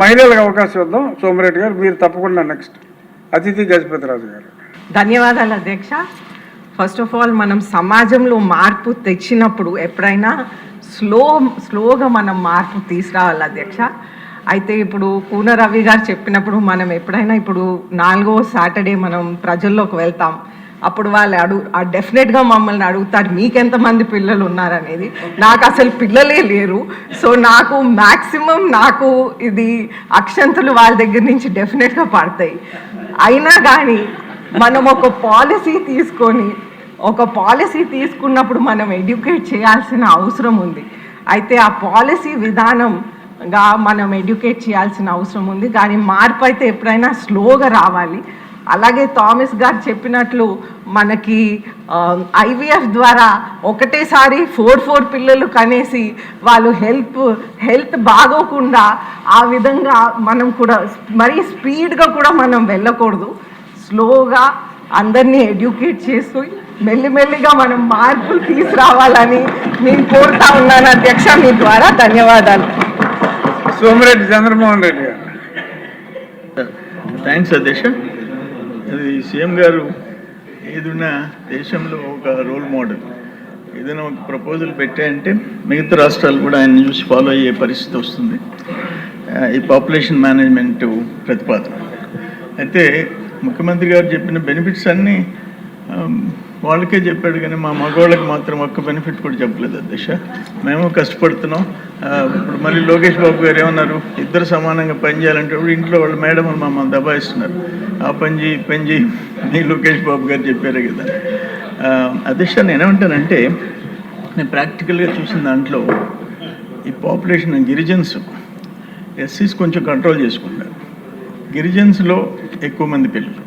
మహిళలకు అవకాశం ఇద్దాం. సోమిరెడ్డి గారు మీరు తప్పకుండా నెక్స్ట్ అతిథి గజపతిరాజు గారు. ధన్యవాదాలు అధ్యక్ష. ఫస్ట్ ఆఫ్ ఆల్ మనం సమాజంలో మార్పు తెచ్చినప్పుడు ఎప్పుడైనా స్లోగా మనం మార్పు తీసుకురావాలి అధ్యక్ష. అయితే ఇప్పుడు కూన రవి గారు చెప్పినప్పుడు మనం ఎప్పుడైనా ఇప్పుడు 4వ సాటర్డే మనం ప్రజల్లోకి వెళ్తాం. అప్పుడు వాళ్ళు డెఫినెట్గా మమ్మల్ని అడుగుతారు మీకెంతమంది పిల్లలు ఉన్నారనేది. నాకు అసలు పిల్లలే లేరు. సో నాకు మ్యాక్సిమం ఇది అక్షంతలు వాళ్ళ దగ్గర నుంచి డెఫినెట్గా పడతాయి. అయినా కానీ మనం ఒక పాలసీ తీసుకున్నప్పుడు మనం ఎడ్యుకేట్ చేయాల్సిన అవసరం ఉంది. అయితే ఆ పాలసీ విధానంగా మనం ఎడ్యుకేట్ చేయాల్సిన అవసరం ఉంది. కానీ మార్పు అయితే ఎప్పుడైనా స్లోగా రావాలి. అలాగే థామస్ గారు చెప్పినట్లు మనకి ఐవీఎఫ్ ద్వారా ఒకటేసారి 4 పిల్లలు కనేసి వాళ్ళు హెల్త్ బాగోకుండా ఆ విధంగా మనం కూడా మరీ స్పీడ్గా కూడా మనం వెళ్ళకూడదు. స్లోగా అందరినీ ఎడ్యుకేట్ చేస్తూ మెల్లిమెల్లిగా మనం మార్పులు తీసుకురావాలని నేను కోరుతా ఉన్నాను అధ్యక్ష. మీ ద్వారా ధన్యవాదాలు. సోమిరెడ్డి చంద్రమోహన్ రెడ్డి గారు. థ్యాంక్స్ అధ్యక్ష. అది సీఎం గారు ఏదైనా దేశంలో ఒక రోల్ మోడల్, ఏదైనా ఒక ప్రపోజల్ పెట్టాయంటే మిగతా రాష్ట్రాలు కూడా ఆయన చూసి ఫాలో అయ్యే పరిస్థితి వస్తుంది. ఈ పాపులేషన్ మేనేజ్మెంట్ ప్రతిపాదన అయితే ముఖ్యమంత్రి గారు చెప్పిన బెనిఫిట్స్ అన్నీ వాళ్ళకే చెప్పాడు, కానీ మా మగవాళ్ళకి మాత్రం ఒక్క బెనిఫిట్ కూడా చెప్పలేదు అధ్యక్ష. మేము కష్టపడుతున్నాం. ఇప్పుడు మళ్ళీ లోకేష్ బాబు గారు ఏమన్నారు, ఇద్దరు సమానంగా పనిచేయాలంటే ఇంట్లో వాళ్ళు మేడం మమ్మల్ని దబాయిస్తున్నారు. ఆ పని చేయి లోకేష్ బాబు గారు చెప్పారే కదా అధ్యక్ష. నేనేమంటానంటే నేను ప్రాక్టికల్గా చూసిన దాంట్లో ఈ పాపులేషన్ గిరిజన్స్ ఎస్సీస్ కొంచెం కంట్రోల్ చేసుకుంటారు. గిరిజన్స్లో ఎక్కువ మంది పిల్లలు.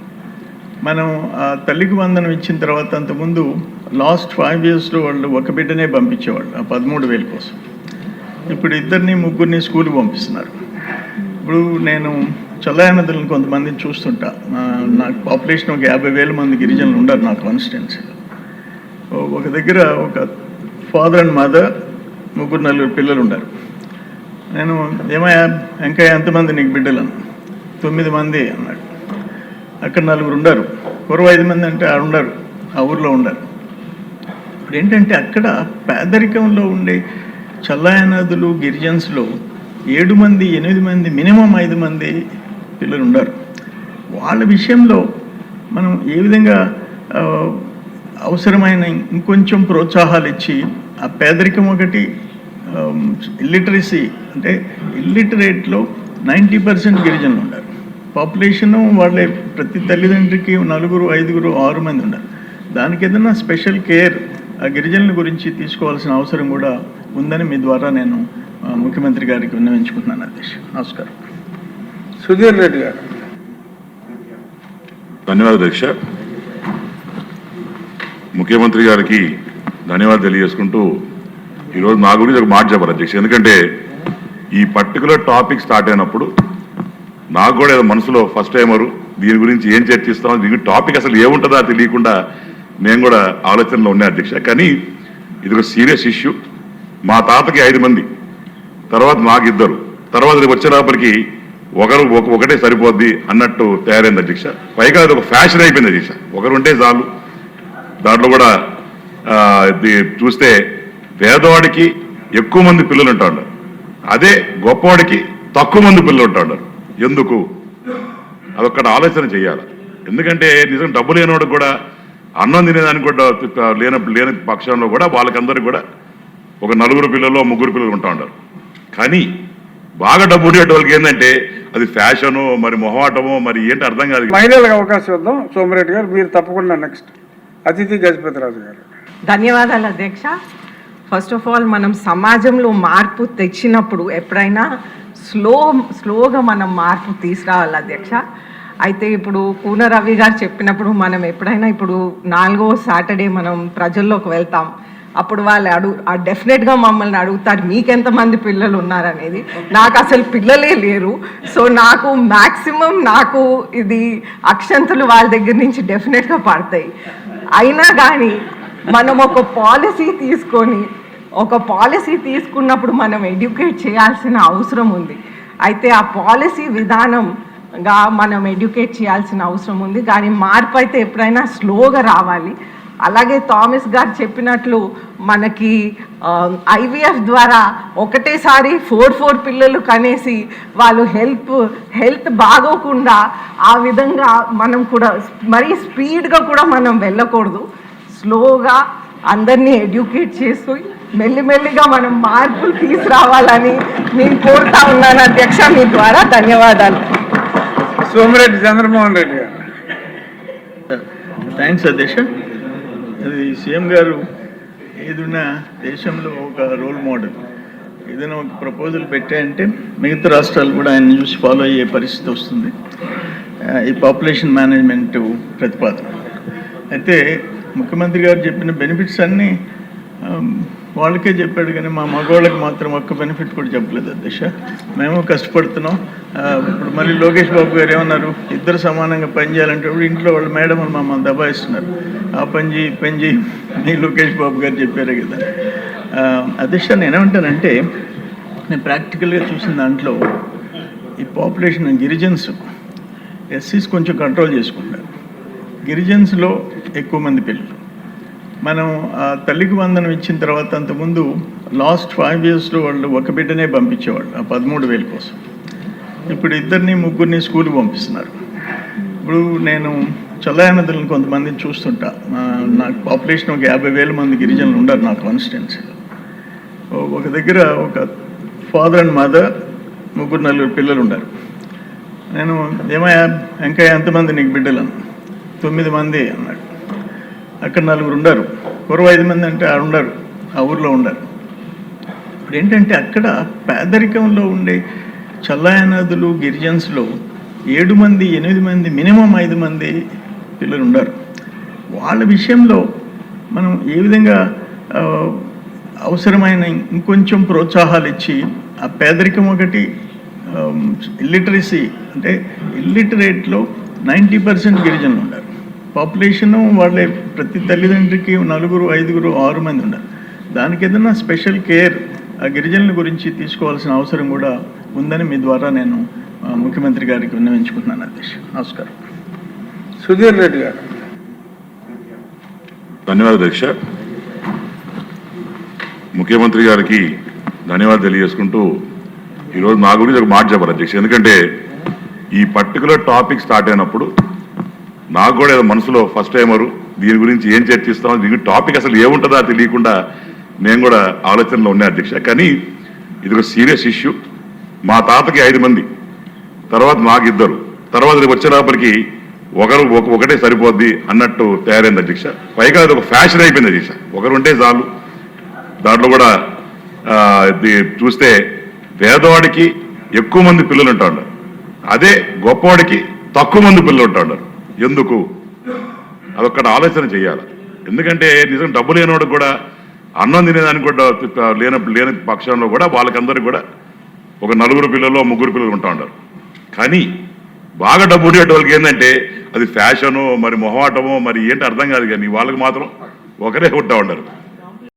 మనం ఆ తల్లికి వందనం ఇచ్చిన తర్వాత అంతకుముందు లాస్ట్ 5 yearsలో వాళ్ళు ఒక బిడ్డనే పంపించేవాళ్ళు ఆ 13,000 కోసం. ఇప్పుడు 2-3 స్కూల్కి పంపిస్తున్నారు. ఇప్పుడు నేను చల్లయానదులను కొంతమందిని చూస్తుంటా. నాకు పాపులేషన్ ఒక 50,000 మంది గిరిజనులు ఉండరు నా కాన్స్టిట్యున్సీలో. ఒక దగ్గర ఒక ఫాదర్ అండ్ మదర్ 3-4 పిల్లలు ఉండరు. నేను ఏమయ్యా ఇంకా ఎంతమంది నీకు బిడ్డలను? 9 మంది అన్నాడు. అక్కడ 4 ఉండరు. 5 మంది అంటే ఆడ ఉండరు, ఆ ఊర్లో ఉండరు. ఇప్పుడు ఏంటంటే అక్కడ పేదరికంలో ఉండే చల్లయానదులు గిరిజన్స్లో 7 మంది 8 మంది మినిమం 5 మంది పిల్లలు ఉండరు. వాళ్ళ విషయంలో మనం ఏ విధంగా అవసరమైన ఇంకొంచెం ప్రోత్సాహాలు ఇచ్చి ఆ పేదరికం ఒకటి, ఇల్లిటరసీ అంటే ఇల్లిటరేట్లో 90% గిరిజనులు ఉన్నారు. పాపులేషను వాళ్ళే ప్రతి తల్లిదండ్రికి 4, 5, 6 మంది ఉన్నారు. దానికి ఏదైనా స్పెషల్ కేర్ ఆ గిరిజనుల గురించి తీసుకోవాల్సిన అవసరం కూడా ఉందని మీ ద్వారా నేను ముఖ్యమంత్రి గారికి విన్నవించుకుంటున్నాను అధ్యక్ష. నమస్కారం. సుధీర్ రెడ్డి గారు. ధన్యవాదాలు అధ్యక్ష. ముఖ్యమంత్రి గారికి ధన్యవాదాలు తెలియజేసుకుంటూ ఈరోజు నా గురించి ఒక మాట చెప్పారు అధ్యక్ష. ఎందుకంటే ఈ పర్టికులర్ టాపిక్ స్టార్ట్ అయినప్పుడు నాకు కూడా ఏదో మనసులో ఫస్ట్ టైమరు దీని గురించి ఏం చర్చిస్తాం, దీని టాపిక్ అసలు ఏముంటుందో తెలియకుండా నేను కూడా ఆలోచనలో ఉన్నా అధ్యక్ష. కానీ ఇది ఒక సీరియస్ ఇష్యూ. మా తాతకి 5 మంది, తర్వాత నాకు 2, తర్వాత వచ్చేటప్పటికి ఒకటే సరిపోద్ది అన్నట్టు తయారైంది అధ్యక్ష. పైగా అది ఒక ఫ్యాషన్ అయిపోయింది అధ్యక్ష. ఒకరు ఉంటే చాలు. దాంట్లో కూడా చూస్తే పేదవాడికి ఎక్కువ మంది పిల్లలు ఉంటాడు, అదే గొప్పవాడికి తక్కువ మంది పిల్లలు ఉంటాడు. ఎందుకు? అదొక్కటి ఆలోచన చేయాలి. ఎందుకంటే నిజంగా డబ్బు లేనివాడికి కూడా అన్నం తినేదానికి కూడా లేని పక్షంలో కూడా వాళ్ళకందరికీ కూడా ఒక 4 పిల్లలు 3 పిల్లలు ఉంటా ఉంటారు. కానీ బాగా డబ్బు ఉండేట వాళ్ళకి ఏంటంటే అది ఫ్యాషను, మరి మొహమాటమో, మరి ఏంటి అర్థం కాదు. మహిళలకు అవకాశం ఇద్దాం. సోమిరెడ్డి గారు మీరు తప్పకుండా నెక్స్ట్ అతిథి గజపతిరాజు గారు. ధన్యవాదాలు అధ్యక్ష. ఫస్ట్ ఆఫ్ ఆల్ మనం సమాజంలో మార్పు తెచ్చినప్పుడు ఎప్పుడైనా స్లోగా మనం మార్పు తీసుకురావాలి అధ్యక్ష. అయితే ఇప్పుడు కూన రవి గారు చెప్పినప్పుడు మనం ఎప్పుడైనా ఇప్పుడు 4వ సాటర్డే మనం ప్రజల్లోకి వెళ్తాం. అప్పుడు వాళ్ళు డెఫినెట్గా మమ్మల్ని అడుగుతారు మీకెంతమంది పిల్లలు ఉన్నారనేది. నాకు అసలు పిల్లలే లేరు. సో నాకు మ్యాక్సిమం ఇది అక్షంతలు వాళ్ళ దగ్గర నుంచి డెఫినెట్గా పడతాయి. అయినా కానీ మనం ఒక పాలసీ తీసుకున్నప్పుడు మనం ఎడ్యుకేట్ చేయాల్సిన అవసరం ఉంది. అయితే ఆ పాలసీ విధానంగా మనం ఎడ్యుకేట్ చేయాల్సిన అవసరం ఉంది. కానీ మార్పు అయితే ఎప్పుడైనా స్లోగా రావాలి. అలాగే థామస్ గారు చెప్పినట్లు మనకి ఐవీఎఫ్ ద్వారా ఒకటేసారి 4 పిల్లలు కనేసి వాళ్ళు హెల్త్ బాగోకుండా ఆ విధంగా మనం కూడా మరీ స్పీడ్గా కూడా మనం వెళ్ళకూడదు. స్లోగా అందరినీ ఎడ్యుకేట్ చేస్తూ మెల్లిమెల్లిగా మనం మార్పులు తీసుకురావాలని నేను కోరుతా ఉన్నాను అధ్యక్ష. మీ ద్వారా ధన్యవాదాలు. సోమిరెడ్డి చంద్రమోహన్ రెడ్డి గారు. థ్యాంక్స్ అధ్యక్ష. అది సీఎం గారు ఏదైనా దేశంలో ఒక రోల్ మోడల్, ఏదైనా ఒక ప్రపోజల్ పెట్టాయంటే మిగతా రాష్ట్రాలు కూడా ఆయన చూసి ఫాలో అయ్యే పరిస్థితి వస్తుంది. ఈ పాపులేషన్ మేనేజ్మెంట్ ప్రతిపాదన అయితే ముఖ్యమంత్రి గారు చెప్పిన బెనిఫిట్స్ అన్నీ వాళ్ళకే చెప్పాడు, కానీ మా మగవాళ్ళకి మాత్రం ఒక్క బెనిఫిట్ కూడా చెప్పలేదు అధ్యక్ష. మేము కష్టపడుతున్నాం. ఇప్పుడు మళ్ళీ లోకేష్ బాబు గారు ఏమన్నారు, ఇద్దరు సమానంగా పనిచేయాలంటే ఇంట్లో వాళ్ళు మేడం మమ్మల్ని దబాయిస్తున్నారు, ఆ పని చేయి మీ లోకేష్ బాబు గారు చెప్పారే కదా. అధ్యక్ష నేనేమంటానంటే, నేను ప్రాక్టికల్గా చూసిన దాంట్లో ఈ పాపులేషన్ గిరిజన్స్ ఎస్సీస్ కొంచెం కంట్రోల్ చేసుకుంటారు. గిరిజన్స్లో ఎక్కువ మంది పిల్లలు. మనం తల్లికి వందనం ఇచ్చిన తర్వాత అంతకుముందు లాస్ట్ 5 yearsలో వాళ్ళు ఒక బిడ్డనే పంపించేవాళ్ళు ఆ 13,000 కోసం. ఇప్పుడు 2-3 స్కూల్కి పంపిస్తున్నారు. ఇప్పుడు నేను చల్లయానదులను కొంతమందిని చూస్తుంటా. నాకు పాపులేషన్ ఒక 50,000 మంది గిరిజనులు ఉండరు నా కాన్స్టిట్యున్సీలో. ఒక దగ్గర ఒక ఫాదర్ అండ్ మదర్ 3-4 పిల్లలు ఉన్నారు. నేను ఏమయ్యా ఇంకా ఎంతమంది నీకు బిడ్డలు అన్న, 9 మంది అన్నాడు. అక్కడ 4 ఉండరు, 5 మంది అంటే ఆడ ఉండరు, ఆ ఊర్లో ఉండరు. ఇప్పుడు ఏంటంటే అక్కడ పేదరికంలో ఉండే చల్లయానదులు గిరిజన్స్లో 7 మంది 8 మంది మినిమం 5 మంది పిల్లలు ఉండరు. వాళ్ళ విషయంలో మనం ఏ విధంగా అవసరమైన ఇంకొంచెం ప్రోత్సాహాలు ఇచ్చి ఆ పేదరికం ఒకటి, ఇల్లిటరసీ అంటే ఇల్లిటరేట్లో 90% గిరిజనులు ఉన్నారు. పాపులేషను వాళ్ళే ప్రతి తల్లిదండ్రికి 4, 5, 6 మంది ఉన్నారు. దానికి ఏదైనా స్పెషల్ కేర్ ఆ గిరిజనుల గురించి తీసుకోవాల్సిన అవసరం కూడా ఉందని మీ ద్వారా నేను ముఖ్యమంత్రి గారికి విన్నవించుకుంటున్నాను అధ్యక్ష. నమస్కారం. సుధీర్ రెడ్డి గారు. ధన్యవాదాలు అధ్యక్ష. ముఖ్యమంత్రి గారికి ధన్యవాదాలు తెలియజేసుకుంటూ ఈరోజు నా గురించి ఒక మాట చెప్పారు అధ్యక్ష. ఎందుకంటే ఈ పర్టికులర్ టాపిక్ స్టార్ట్ అయినప్పుడు నాకు కూడా ఏదో మనసులో ఫస్ట్ టైమరు దీని గురించి ఏం చర్చిస్తాం, దీని టాపిక్ అసలు ఏముంటుందో తెలియకుండా నేను కూడా ఆలోచనలో ఉన్నా అధ్యక్ష. కానీ ఇది ఒక సీరియస్ ఇష్యూ. మా తాతకి 5 మంది, తర్వాత నాకు 2, తర్వాత వచ్చేటప్పటికి ఒకటే సరిపోద్ది అన్నట్టు తయారైంది అధ్యక్ష. పైగా అది ఒక ఫ్యాషన్ అయిపోయింది అధ్యక్ష. ఒకరు ఉంటే చాలు. దాంట్లో కూడా చూస్తే పేదవాడికి ఎక్కువ మంది పిల్లలు ఉంటా ఉన్నారు, అదే గొప్పవాడికి తక్కువ మంది పిల్లలు ఉంటా ఉన్నారు. ఎందుకు? అదొక్కటి ఆలోచన చేయాలి. ఎందుకంటే నిజం డబ్బు లేనివాడికి కూడా అన్నం తినేదానికి కూడా లేని పక్షంలో కూడా వాళ్ళకందరికీ కూడా ఒక 4 పిల్లలు 3 పిల్లలు ఉంటా ఉంటారు. కానీ బాగా డబ్బు ఉండేట వాళ్ళకి ఏంటంటే అది ఫ్యాషను, మరి మొహమాటమో, మరి ఏంటి అర్థం కాదు. కానీ వాళ్ళకి మాత్రం ఒకరే ఉంటా ఉంటారు.